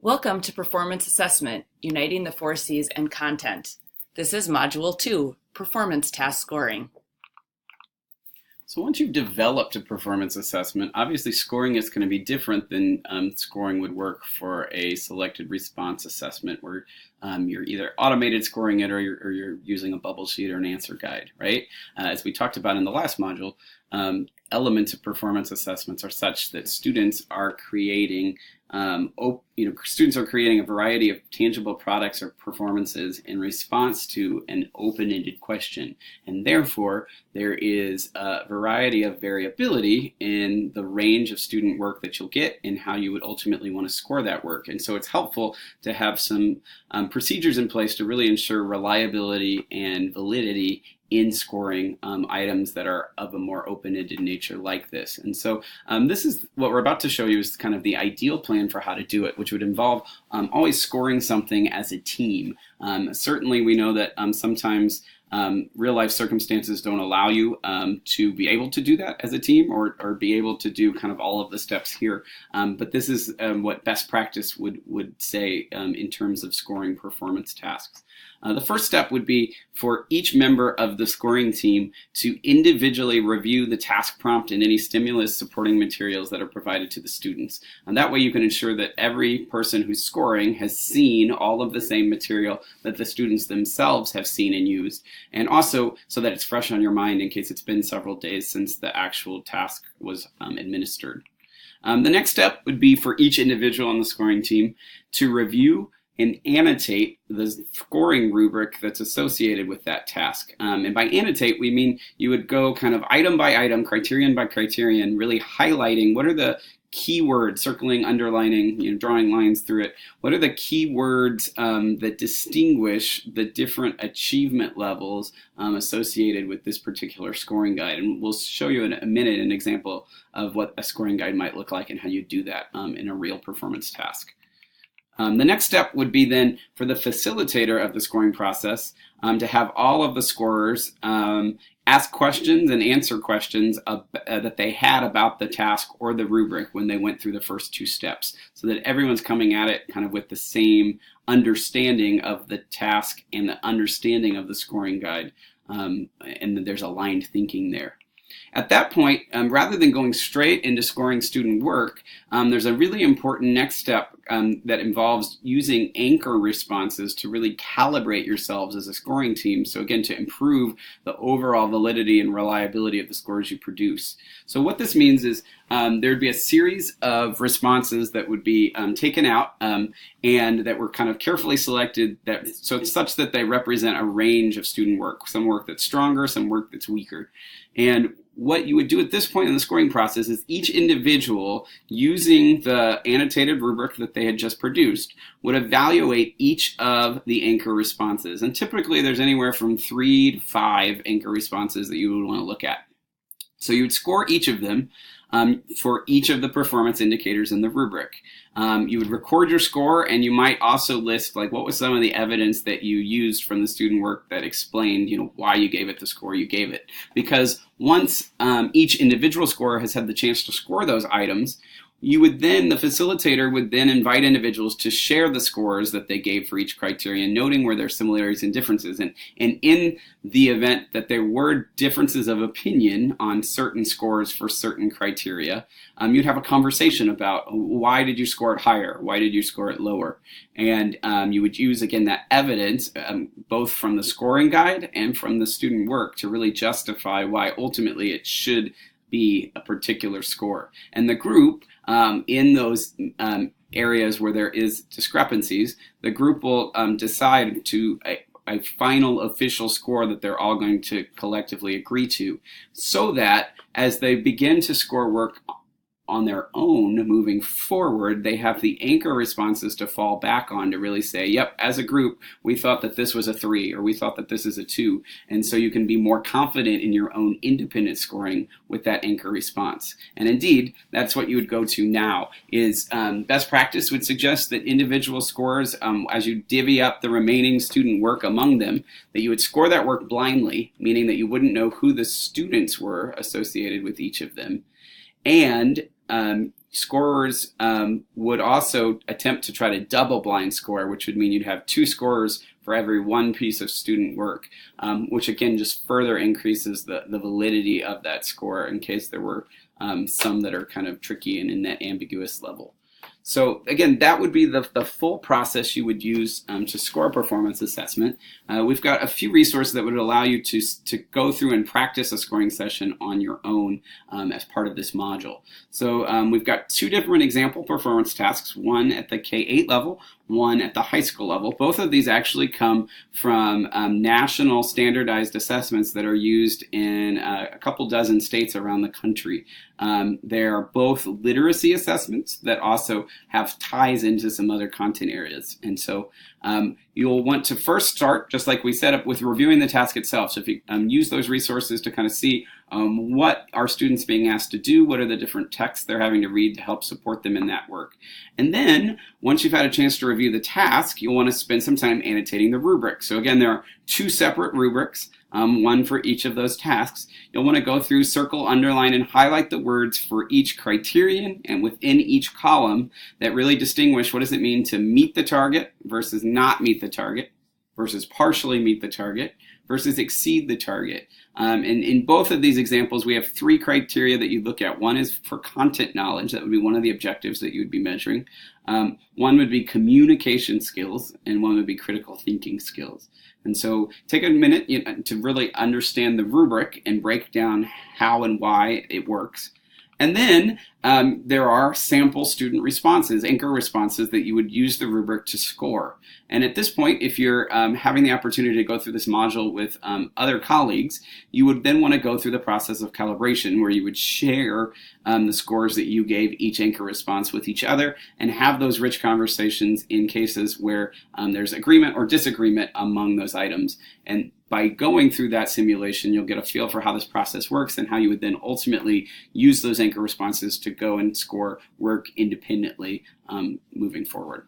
Welcome to Performance Assessment, Uniting the Four C's and Content. This is Module 2, Performance Task Scoring. So once you've developed a performance assessment, obviously scoring is going to be different than scoring would work for a selected response assessment where you're either automated scoring it or you're using a bubble sheet or an answer guide, right? As we talked about in the last module, elements of performance assessments are such that students are creating a variety of tangible products or performances in response to an open-ended question. And therefore, there is a variety of variability in the range of student work that you'll get and how you would ultimately want to score that work. And so it's helpful to have some procedures in place to really ensure reliability and validity in scoring items that are of a more open-ended nature like this. And so this is what we're about to show you is kind of the ideal plan for how to do it, which would involve always scoring something as a team. Certainly we know that sometimes real life circumstances don't allow you to be able to do that as a team or be able to do kind of all of the steps here. But this is what best practice would say in terms of scoring performance tasks. The first step would be for each member of the scoring team to individually review the task prompt and any stimulus supporting materials that are provided to the students. And that way you can ensure that every person who's scoring has seen all of the same material that the students themselves have seen and used. And also so that it's fresh on your mind in case it's been several days since the actual task was administered. The next step would be for each individual on the scoring team to review and annotate the scoring rubric that's associated with that task. And by annotate, we mean you would go kind of item by item, criterion by criterion, really highlighting what are the keywords, circling, underlining, drawing lines through it. What are the keywords that distinguish the different achievement levels associated with this particular scoring guide? And we'll show you in a minute an example of what a scoring guide might look like and how you do that in a real performance task. The next step would be then for the facilitator of the scoring process to have all of the scorers ask questions and answer questions that they had about the task or the rubric when they went through the first two steps, so that everyone's coming at it kind of with the same understanding of the task and the understanding of the scoring guide, and that there's aligned thinking there. At that point, rather than going straight into scoring student work, there's a really important next step that involves using anchor responses to really calibrate yourselves as a scoring team. So again, to improve the overall validity and reliability of the scores you produce. So what this means is there'd be a series of responses that would be taken out and that were kind of carefully selected, so it's such that they represent a range of student work, some work that's stronger, some work that's weaker. And what you would do at this point in the scoring process is each individual, using the annotated rubric that they had just produced, would evaluate each of the anchor responses. And typically there's anywhere from 3 to 5 anchor responses that you would want to look at. So you would score each of them for each of the performance indicators in the rubric. You would record your score, and you might also list like what was some of the evidence that you used from the student work that explained why you gave it the score you gave it. Because once each individual scorer has had the chance to score those items, the facilitator would then invite individuals to share the scores that they gave for each criterion, noting where there are similarities and differences. And in the event that there were differences of opinion on certain scores for certain criteria, you'd have a conversation about why did you score it higher? Why did you score it lower? And you would use, again, that evidence, both from the scoring guide and from the student work, to really justify why ultimately it should be a particular score. And the group, in those areas where there is discrepancies, the group will decide to a final official score that they're all going to collectively agree to, so that as they begin to score work on their own moving forward, they have the anchor responses to fall back on to really say, yep, as a group, we thought that this was a 3, or we thought that this is a 2. And so you can be more confident in your own independent scoring with that anchor response. And indeed, that's what you would go to now, is best practice would suggest that individual scorers, as you divvy up the remaining student work among them, that you would score that work blindly, meaning that you wouldn't know who the students were associated with each of them. And scorers would also attempt to try to double blind score, which would mean you'd have 2 scorers for every 1 piece of student work, which again just further increases the validity of that score in case there were some that are kind of tricky and in that ambiguous level. So again, that would be the full process you would use to score a performance assessment. We've got a few resources that would allow you to go through and practice a scoring session on your own as part of this module. So we've got 2 different example performance tasks, one at the K-8 level, one at the high school level. Both of these actually come from national standardized assessments that are used in a couple dozen states around the country. They're both literacy assessments that also have ties into some other content areas. And so you'll want to first start, just like we set up, with reviewing the task itself. So if you use those resources to kind of see what are students being asked to do, what are the different texts they're having to read to help support them in that work. And then, once you've had a chance to review the task, you'll want to spend some time annotating the rubric. So again, there are 2 separate rubrics, one for each of those tasks. You'll want to go through, circle, underline, and highlight the words for each criterion and within each column that really distinguish what does it mean to meet the target versus not meet the target, versus partially meet the target, versus exceed the target. And in both of these examples, we have 3 criteria that you look at. One is for content knowledge. That would be one of the objectives that you would be measuring. One would be communication skills, and one would be critical thinking skills. And so take a minute to really understand the rubric and break down how and why it works. And then there are sample student responses, anchor responses, that you would use the rubric to score. And at this point, if you're having the opportunity to go through this module with other colleagues, you would then want to go through the process of calibration, where you would share the scores that you gave each anchor response with each other and have those rich conversations in cases where there's agreement or disagreement among those items. And by going through that simulation, you'll get a feel for how this process works and how you would then ultimately use those anchor responses to go and score work independently moving forward.